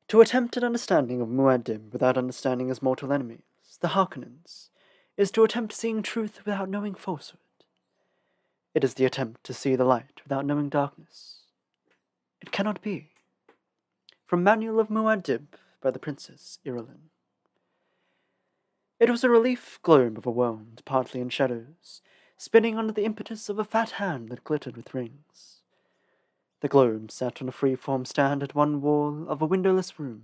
To attempt an understanding of Muad'Dib without understanding his mortal enemies, the Harkonnens, is to attempt seeing truth without knowing falsehood. It is the attempt to see the light without knowing darkness. It cannot be. From Manual of Muad'Dib by the Princess Irulan. It was a relief globe of a world, partly in shadows, spinning under the impetus of a fat hand that glittered with rings. The globe sat on a free-form stand at one wall of a windowless room,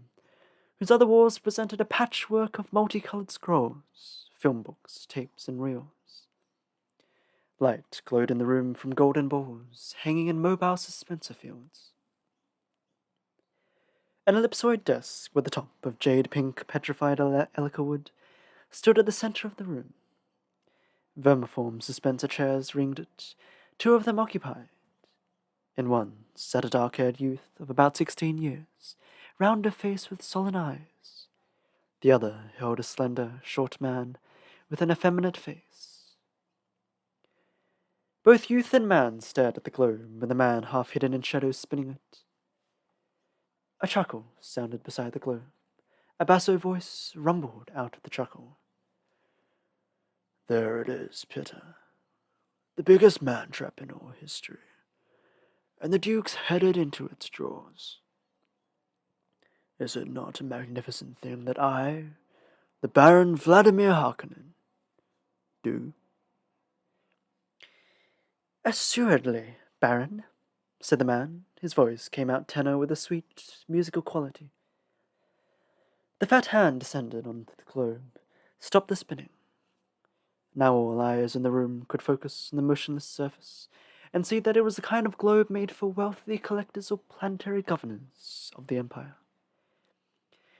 whose other walls presented a patchwork of multicolored scrolls, film books, tapes, and reels. Light glowed in the room from golden balls, hanging in mobile suspensor fields. An ellipsoid desk with the top of jade-pink petrified elica wood stood at the center of the room. Vermiform suspensor chairs ringed it, 2 of them occupied. In one sat a dark-haired youth of about 16 years, round of face with sullen eyes. The other held a slender, short man with an effeminate face. Both youth and man stared at the globe, with the man half hidden in shadows spinning it. A chuckle sounded beside the globe. A basso voice rumbled out of the chuckle. "There it is, Pitta. The biggest man-trap in all history. And the Duke's headed into its jaws. Is it not a magnificent thing that I, the Baron Vladimir Harkonnen, do?" "Assuredly, Baron," said the man. His voice came out tenor with a sweet, musical quality. The fat hand descended onto the globe, stopped the spinning. Now all eyes in the room could focus on the motionless surface and see that it was the kind of globe made for wealthy collectors or planetary governors of the Empire.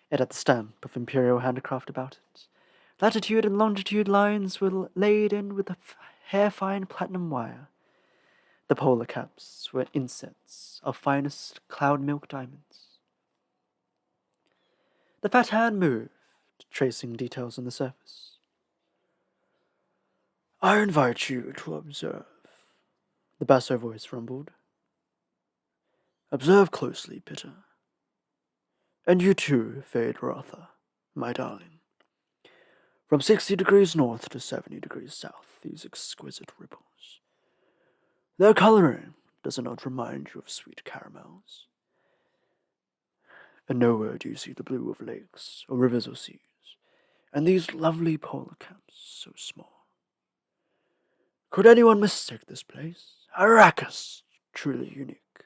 It had the stamp of imperial handicraft about it. Latitude and longitude lines were laid in with a hair-fine platinum wire. The polar caps were insets of finest cloud-milk diamonds. The fat hand moved, tracing details on the surface. "I invite you to observe," the basso voice rumbled. "Observe closely, Pitta. And you too, Fade Rotha, my darling. From 60 degrees north to 70 degrees south, these exquisite ripples. Their coloring, does it not remind you of sweet caramels? And nowhere do you see the blue of lakes, or rivers or seas, and these lovely polar caps so small. Could anyone mistake this place? Arrakis, truly unique.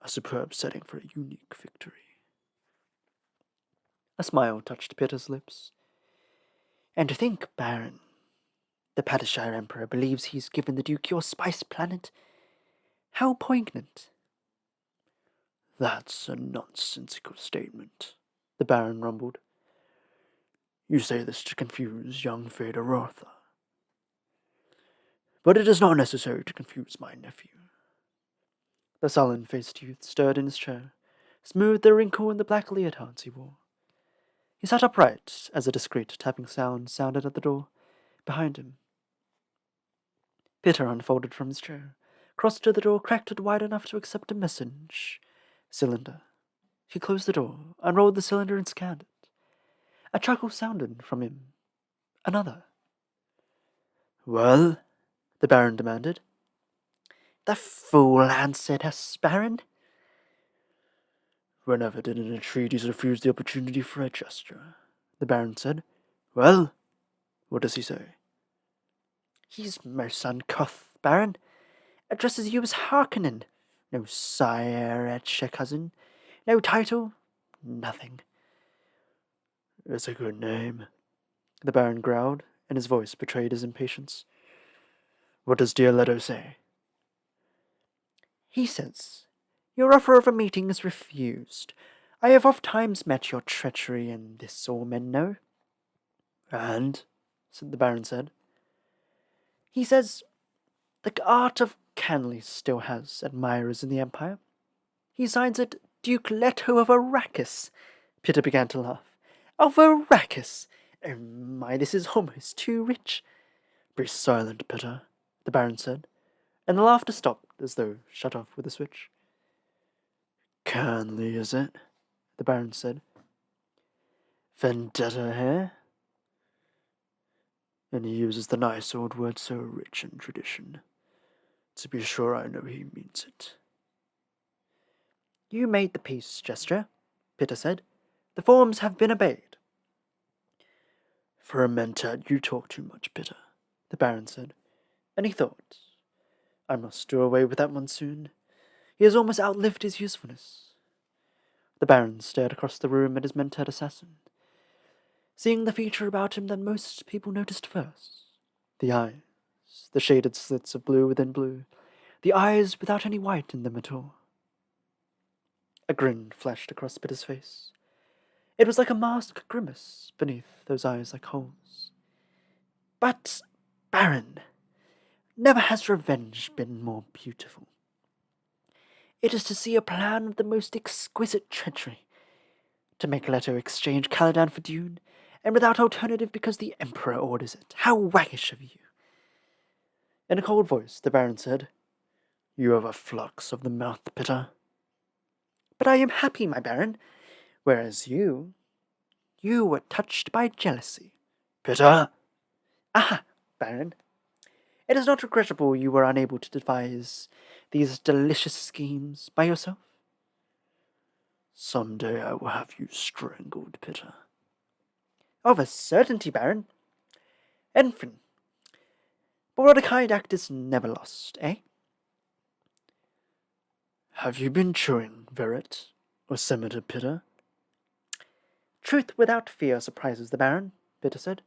A superb setting for a unique victory." A smile touched Pitta's lips. "And to think, Baron, the Padishire Emperor believes he's given the Duke your spice planet. How poignant." "That's a nonsensical statement," the Baron rumbled. "You say this to confuse young Feda Rotha. But it is not necessary to confuse my nephew." The sullen-faced youth stirred in his chair, smoothed the wrinkle in the black leotards he wore. He sat upright as a discreet tapping sound sounded at the door behind him. Pitta unfolded from his chair, crossed to the door, cracked it wide enough to accept a message cylinder. He closed the door, unrolled the cylinder, and scanned it. A chuckle sounded from him. Another. "Well?" the Baron demanded. "The fool answered us, Baron." "Whenever did an Atreides refuse the opportunity for a gesture?" the Baron said. "Well, what does he say?" "He's most uncouth, Baron. Addresses you as Harkonnen. No sire et cousin. No title. Nothing." "It's a good name," the Baron growled, and his voice betrayed his impatience. "What does dear Leto say?" "He says, your offer of a meeting is refused. I have oft times met your treachery, and this all men know." "And?" the Baron said. "He says the art of Canley still has admirers in the Empire. He signs it Duke Leto of Arrakis." Pitta began to laugh. "Of Arrakis! Oh my, this is almost too rich." "Be silent, Pitta," the Baron said, and the laughter stopped as though shut off with a switch. "Canley, is it?" the Baron said. Vendetta, eh? And he uses the nice old word so rich in tradition. To be sure, I know he means it. You made the peace gesture, Pitter said. The forms have been obeyed. For a mentat, you talk too much, Pitter, the Baron said. And he thought, I must do away with that one soon. He has almost outlived his usefulness. The Baron stared across the room at his mentat assassin, seeing the feature about him that most people noticed first. The eyes, the shaded slits of blue within blue, the eyes without any white in them at all. A grin flashed across Pitter's face. It was like a masked grimace beneath those eyes like holes. But, Baron, never has revenge been more beautiful. It is to see a plan of the most exquisite treachery, to make Leto exchange Caladan for Dune, and without alternative because the Emperor orders it. How waggish of you! In a cold voice, the Baron said, You have a flux of the mouth, Pitter. But I am happy, my Baron, whereas you were touched by jealousy. Pitter! Ah, Baron, it is not regrettable you were unable to devise these delicious schemes by yourself? Some day I will have you strangled, Pitter. Of a certainty, Baron. Enfin, but what a kind act is never lost, eh? Have you been chewing, Verret, or Senator Pitter? Truth without fear surprises the Baron, Pitter said.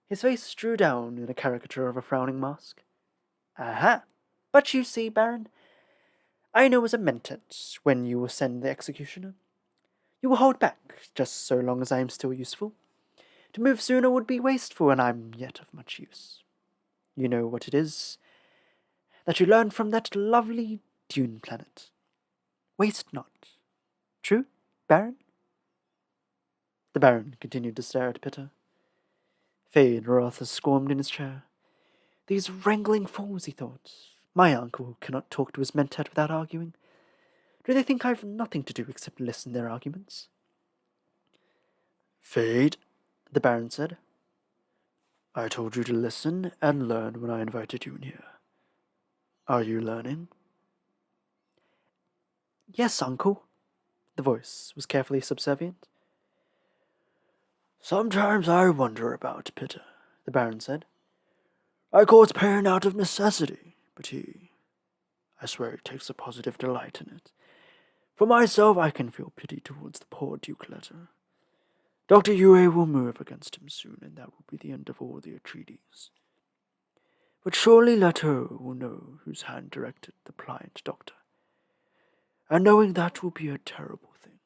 His face drew down in a caricature of a frowning mask. Aha! But you see, Baron, I know as a mentat when you will send the executioner. You will hold back, just so long as I am still useful. To move sooner would be wasteful, and I am yet of much use. You know what it is that you learned from that lovely Dune planet. Waste not. True, Baron? The Baron continued to stare at Pitter. Fade Rotha squirmed in his chair. These wrangling fools, he thought. My uncle cannot talk to his mentat without arguing. Do they think I've nothing to do except listen to their arguments? Fade, the Baron said. I told you to listen and learn when I invited you in here. Are you learning? Yes, uncle. The voice was carefully subservient. Sometimes I wonder about Pitter, the Baron said. I cause pain out of necessity, but I swear he takes a positive delight in it. For myself, I can feel pity towards the poor Duke Letter. Dr. Yue will move against him soon, and that will be the end of all the Atreides. But surely Leto will know whose hand directed the pliant doctor, and knowing that will be a terrible thing.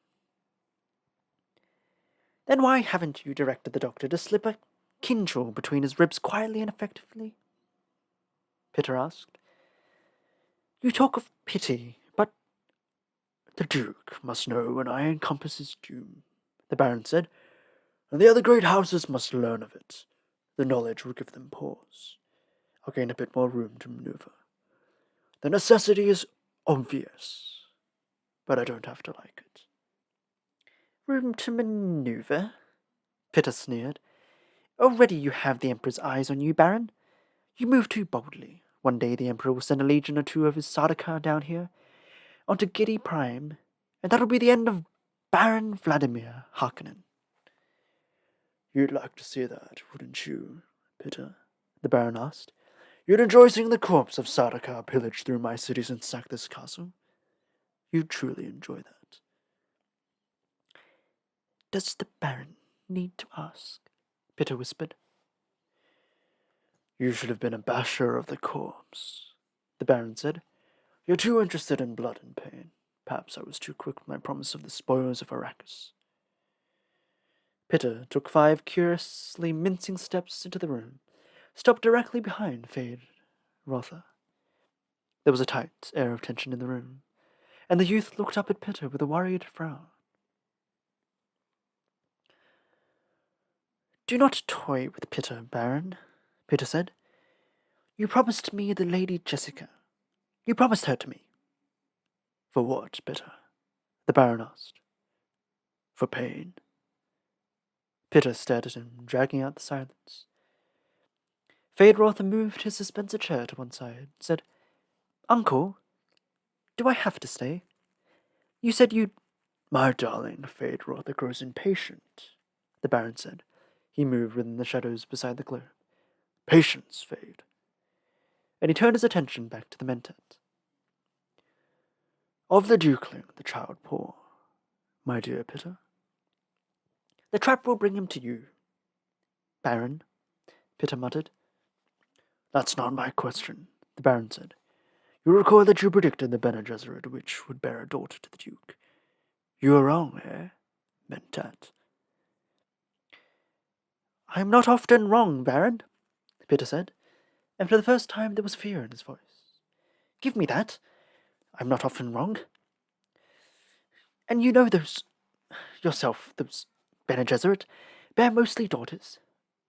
Then why haven't you directed the doctor to slip a kindle between his ribs quietly and effectively? Pitter asked. You talk of pity, but the Duke must know when I encompass his doom, the Baron said, and the other great houses must learn of it. The knowledge will give them pause. I'll gain a bit more room to maneuver. The necessity is obvious, but I don't have to like it. Room to maneuver? Pitter sneered. Already you have the Emperor's eyes on you, Baron. You move too boldly. One day the Emperor will send a legion or two of his Sardaukar down here, onto Giddy Prime, and that'll be the end of Baron Vladimir Harkonnen. You'd like to see that, wouldn't you, Pitter? The Baron asked. You'd enjoy seeing the corpse of Sardaukar pillage through my cities and sack this castle? You'd truly enjoy that. Does the Baron need to ask? Pitter whispered. You should have been a basher of the corpse, the Baron said. You're too interested in blood and pain. Perhaps I was too quick with my promise of the spoils of Arrakis. Pitter took 5 curiously mincing steps into the room, stopped directly behind Fade Rotha. There was a tight air of tension in the room, and the youth looked up at Pitter with a worried frown. Do not toy with Pitter, Baron, Pitter said. You promised me the Lady Jessica. You promised her to me. For what, Pitter? The Baron asked. For pain. Pitter stared at him, dragging out the silence. Feydrother moved his suspensor chair to one side and said, Uncle, do I have to stay? You said you'd... My darling, Feydrother grows impatient, the Baron said. He moved within the shadows beside the globe. Patience, Fade. And he turned his attention back to the mentat. Of the Dukeling, the child poor, my dear Pitter. The trap will bring him to you, Baron, Pitter muttered. That's not my question, the Baron said. You recall that you predicted the Bene Gesserit witch would bear a daughter to the Duke. You were wrong, eh, mentat? I am not often wrong, Baron, Pitter said, and for the first time there was fear in his voice. Give me that. I'm not often wrong. And you know those Bene Gesserit, bear mostly daughters.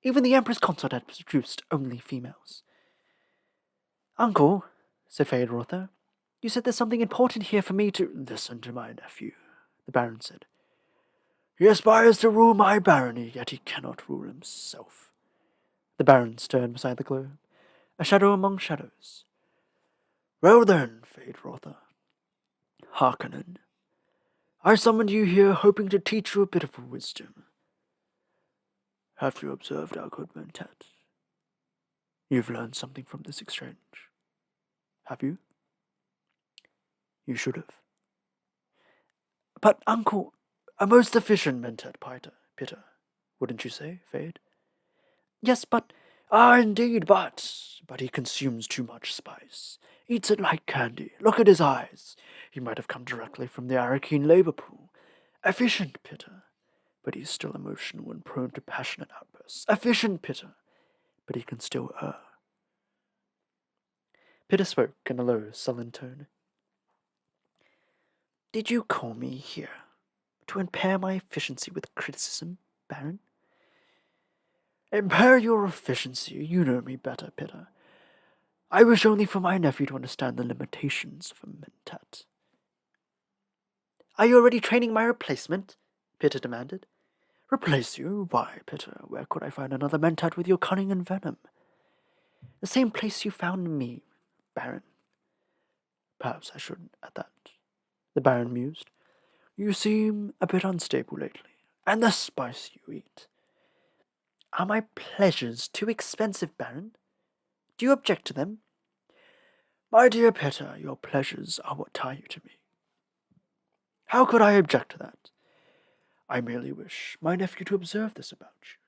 Even the Emperor's consort had produced only females. Uncle, said Feydrother, you said there's something important here for me to... Listen to my nephew, the Baron said. He aspires to rule my barony, yet he cannot rule himself. The Baron stirred beside the globe, a shadow among shadows. Well then, Feydrother, hearkening. I summoned you here hoping to teach you a bit of wisdom. Have you observed our good mentat? You've learned something from this exchange. Have you? You should have. But, Uncle, a most efficient mentat, Pitter, wouldn't you say, Fade? Yes, but... Ah, indeed, but he consumes too much spice. Eats it like candy. Look at his eyes. He might have come directly from the Arakeen labor pool. Efficient, Pitter, but he's still emotional and prone to passionate outbursts. Efficient, Pitter, but he can still err. Pitter spoke in a low, sullen tone. Did you call me here to impair my efficiency with criticism, Baron? Impair your efficiency? You know me better, Pitter. I wish only for my nephew to understand the limitations of a mentat. Are you already training my replacement? Pitter demanded. Replace you? Why, Pitter, where could I find another mentat with your cunning and venom? The same place you found me, Baron. Perhaps I shouldn't add that, the Baron mused. You seem a bit unstable lately, and the spice you eat. Are my pleasures too expensive, Baron? Do you object to them? My dear Pitter, your pleasures are what tie you to me. How could I object to that? I merely wish my nephew to observe this about you.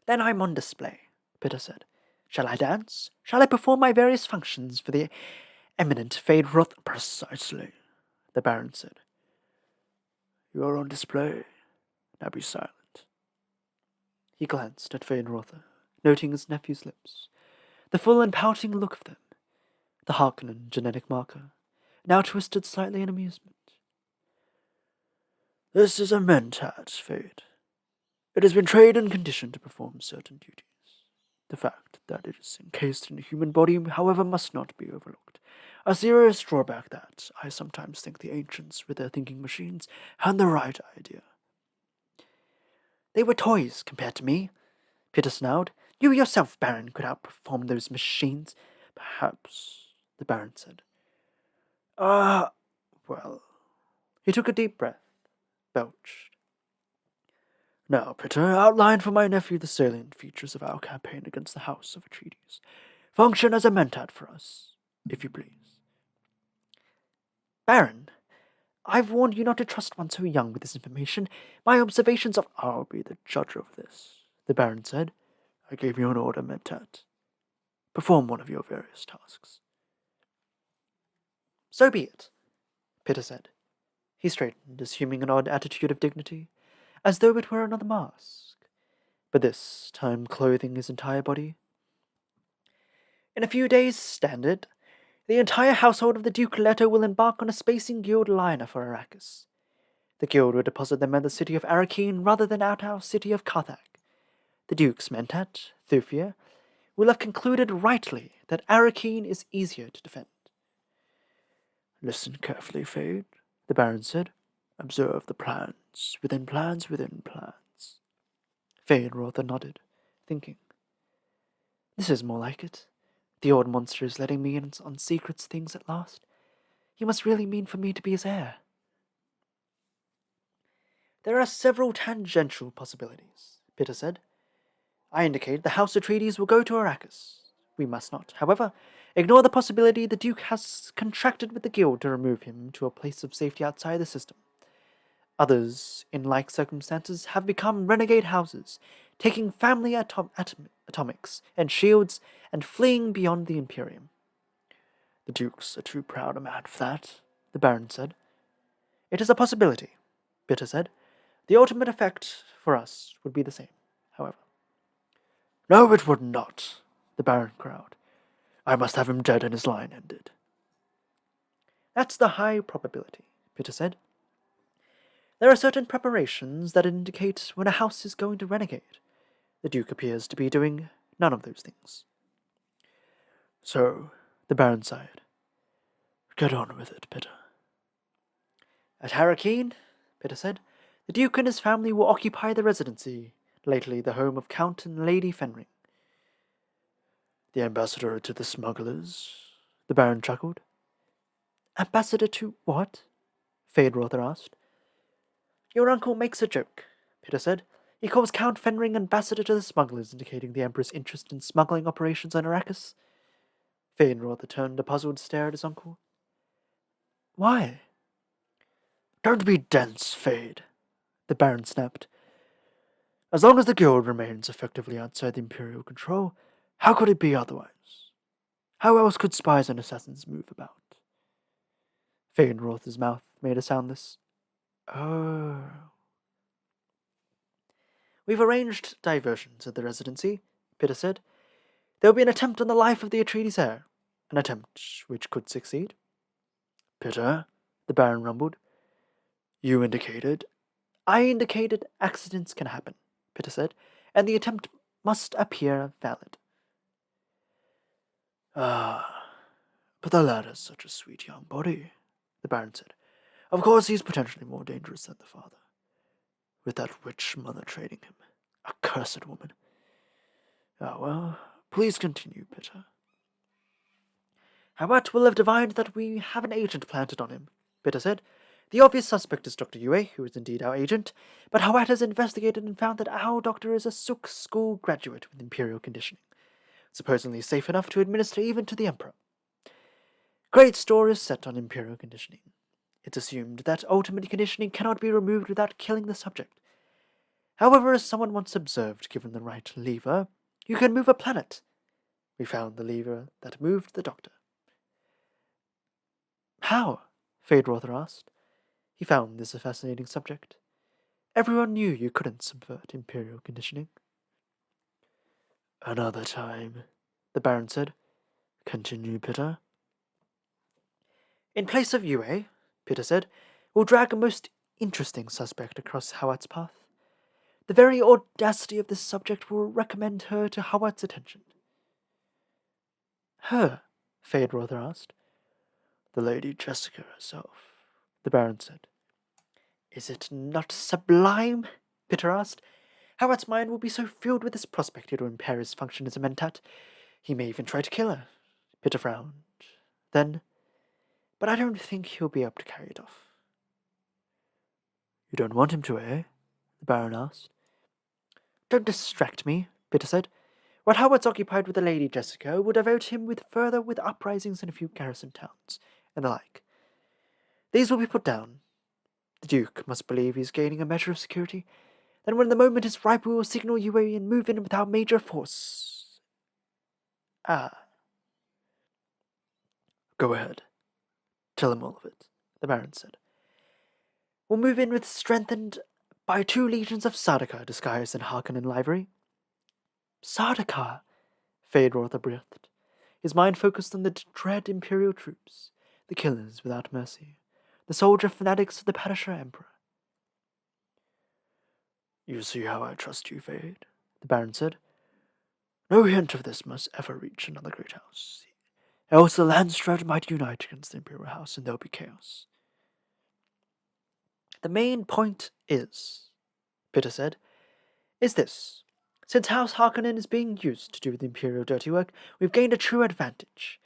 Then I'm on display, Pitter said. Shall I dance? Shall I perform my various functions for the eminent Feydrother? Precisely, the Baron said. You are on display. Now be silent. He glanced at Feydrother, noting his nephew's lips, the full and pouting look of them, the Harkonnen genetic marker, now twisted slightly in amusement. This is a mentat, Fade. It has been trained and conditioned to perform certain duties. The fact that it is encased in a human body, however, must not be overlooked. A serious drawback that I sometimes think the ancients, with their thinking machines, had the right idea. They were toys compared to me, Pitter snarled. You yourself, Baron, could outperform those machines. Perhaps, the Baron said. Well. He took a deep breath, belched. Now, Pitter, outline for my nephew the salient features of our campaign against the House of Atreides. Function as a mentat for us, if you please. Baron, I've warned you not to trust one so young with this information. My observations of... I'll be the judge of this, the Baron said. I gave you an order, mentat. Perform one of your various tasks. So be it, Pitter said. He straightened, assuming an odd attitude of dignity, as though it were another mask, but this time clothing his entire body. In a few days, standard, the entire household of the Duke Leto will embark on a spacing guild liner for Arrakis. The guild will deposit them at the city of Arakeen rather than at our city of Karthag. The Duke's mentat, Thufir, will have concluded rightly that Arakeen is easier to defend. Listen carefully, Fade, the Baron said. Observe the plans within plans within plans. Feyd-Rother nodded, thinking. This is more like it. The old monster is letting me in on secrets things at last. He must really mean for me to be his heir. There are several tangential possibilities, Pitter said. I indicate the House Atreides will go to Arrakis. We must not, however, ignore the possibility the Duke has contracted with the Guild to remove him to a place of safety outside the system. Others, in like circumstances, have become renegade houses, taking family atomics and shields and fleeing beyond the Imperium. The Duke's a too proud a man for that, the Baron said. It is a possibility, Pitter said. The ultimate effect for us would be the same, however. No, it would not, the Baron growled. I must have him dead and his line ended. That's the high probability, Pitter said. There are certain preparations that indicate when a house is going to renegade. The Duke appears to be doing none of those things. So, the Baron sighed. Get on with it, Pitter. At Harrakeen, Pitter said, the Duke and his family will occupy the residency, lately the home of Count and Lady Fenring. The ambassador to the smugglers? The Baron chuckled. Ambassador to what? Feyd-Rother asked. Your uncle makes a joke, Pitter said. He calls Count Fenring ambassador to the smugglers, indicating the Emperor's interest in smuggling operations on Arrakis. Feyd-Rother turned a puzzled stare at his uncle. Why? Don't be dense, Fade, the Baron snapped. As long as the Guild remains effectively outside the Imperial control, how could it be otherwise? How else could spies and assassins move about? Feyd-Rother's mouth made a soundless. Oh. We've arranged diversions at the residency, Pitter said. There will be an attempt on the life of the Atreides heir, an attempt which could succeed. Pitter, the Baron rumbled. You indicated. I indicated accidents can happen, Pitter said, and the attempt must appear valid. Ah, but the lad is such a sweet young body, the Baron said. Of course he's potentially more dangerous than the father, with that witch mother training him. A cursed woman. Ah, well, please continue, Pitter. Hawat will have divined that we have an agent planted on him, Pitter said. The obvious suspect is Dr. Yue, who is indeed our agent, but Hawat has investigated and found that our doctor is a Suk school graduate with Imperial conditioning, supposedly safe enough to administer even to the Emperor. Great store is set on Imperial conditioning. It's assumed that ultimate conditioning cannot be removed without killing the subject. However, as someone once observed, given the right lever, you can move a planet. We found the lever that moved the doctor. How? Feyd-Rother asked. He found this a fascinating subject. Everyone knew you couldn't subvert Imperial conditioning. Another time, the Baron said. Continue, Pitter. In place of Yue, Pitter said, we'll drag a most interesting suspect across Hawat's path. The very audacity of this subject will recommend her to Hawat's attention. Her? Feyd-Rother asked. The Lady Jessica herself, the Baron said. Is it not sublime? Pitter asked. Hawat's mind will be so filled with this prospect it will impair his function as a mentat. He may even try to kill her. Pitter frowned. Then, but I don't think he'll be able to carry it off. You don't want him to, eh? The Baron asked. Don't distract me, Pitter said. What Howard's occupied with the Lady Jessica would devote him with uprisings in a few garrison towns, and the like. These will be put down. The Duke must believe he's gaining a measure of security. Then when the moment is ripe, we will signal Yue and move in without major force. Ah. Go ahead. Tell him all of it, the Baron said. We'll move in with strengthened by 2 legions of Sardaukar disguised in Harkonnen livery. Sardaukar, Feyd-Rother breathed. His mind focused on the dread Imperial troops, the killers without mercy, the soldier fanatics of the Padishah Emperor. You see how I trust you, Feyd, the Baron said. No hint of this must ever reach another great house. Else the Landsraad might unite against the Imperial House, and there'll be chaos. The main point is, Pitta said, is this. Since House Harkonnen is being used to do the Imperial dirty work, we've gained a true advantage.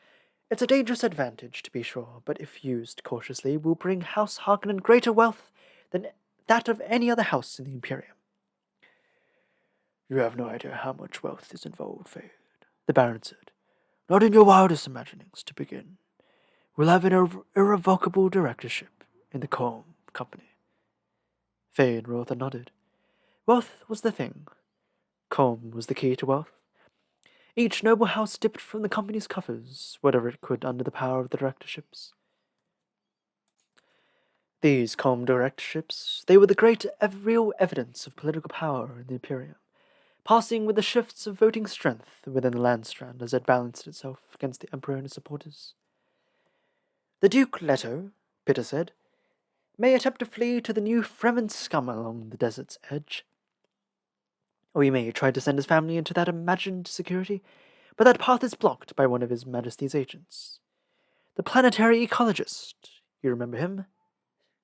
It's a dangerous advantage, to be sure, but if used cautiously, will bring House Harkonnen greater wealth than that of any other house in the Imperium. You have no idea how much wealth is involved, Fade, the Baron said. Not in your wildest imaginings, to begin. We'll have an irrevocable directorship in the Colm Company. Fade and Rotha nodded. Wealth was the thing. Colm was the key to wealth. Each noble house dipped from the company's coffers, whatever it could under the power of the directorships. These Colm directorships, they were the great real evidence of political power in the Imperium, passing with the shifts of voting strength within the Landstrand as it balanced itself against the Emperor and his supporters. The Duke Leto, Pitta said, may attempt to flee to the new Fremen scum along the desert's edge. Or he may try to send his family into that imagined security, but that path is blocked by one of His Majesty's agents. The planetary ecologist, you remember him?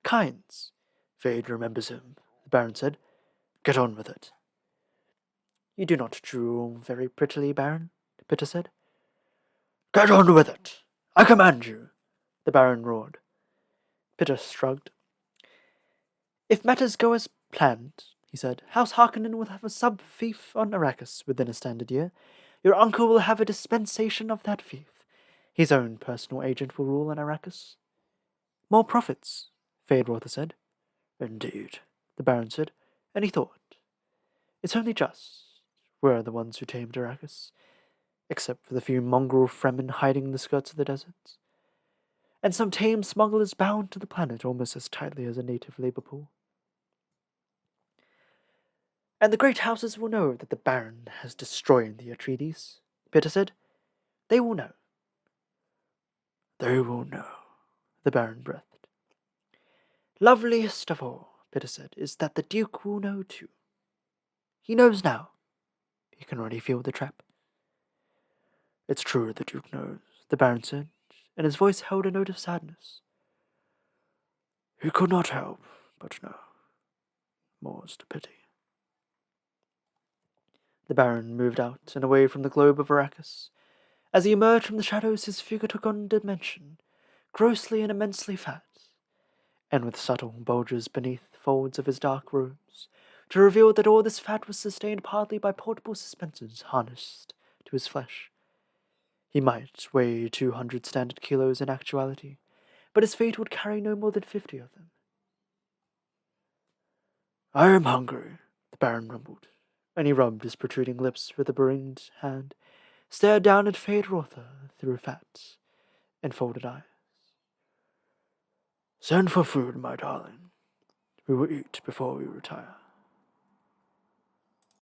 Kynes. Fade remembers him, the Baron said. Get on with it. You do not drool very prettily, Baron, Pitta said. Get on with it! I command you, the Baron roared. Pitta shrugged. If matters go as planned, he said, House Harkonnen will have a sub-fief on Arrakis within a standard year. Your uncle will have a dispensation of that fief. His own personal agent will rule on Arrakis. More profits, Feyd-Rautha said. Indeed, the Baron said, and he thought. It's only just. We're the ones who tamed Arrakis, except for the few mongrel Fremen hiding in the skirts of the deserts, and some tame smugglers bound to the planet almost as tightly as a native labor pool. And the great houses will know that the Baron has destroyed the Atreides, Pitta said. They will know. They will know, the Baron breathed. Loveliest of all, Pitta said, is that the Duke will know too. He knows now. He can already feel the trap. It's true the Duke knows, the Baron said, and his voice held a note of sadness. He could not help but know. More's the pity. The Baron moved out and away from the globe of Arrakis. As he emerged from the shadows, his figure took on a dimension, grossly and immensely fat, and with subtle bulges beneath the folds of his dark robes, to reveal that all this fat was sustained partly by portable suspensors harnessed to his flesh. He might weigh 200 standard kilos in actuality, but his fate would carry no more than 50 of them. I am hungry, the Baron rumbled, and he rubbed his protruding lips with a beringed hand, stared down at Feyd-Rautha through fat and folded eyes. Send for food, my darling. We will eat before we retire.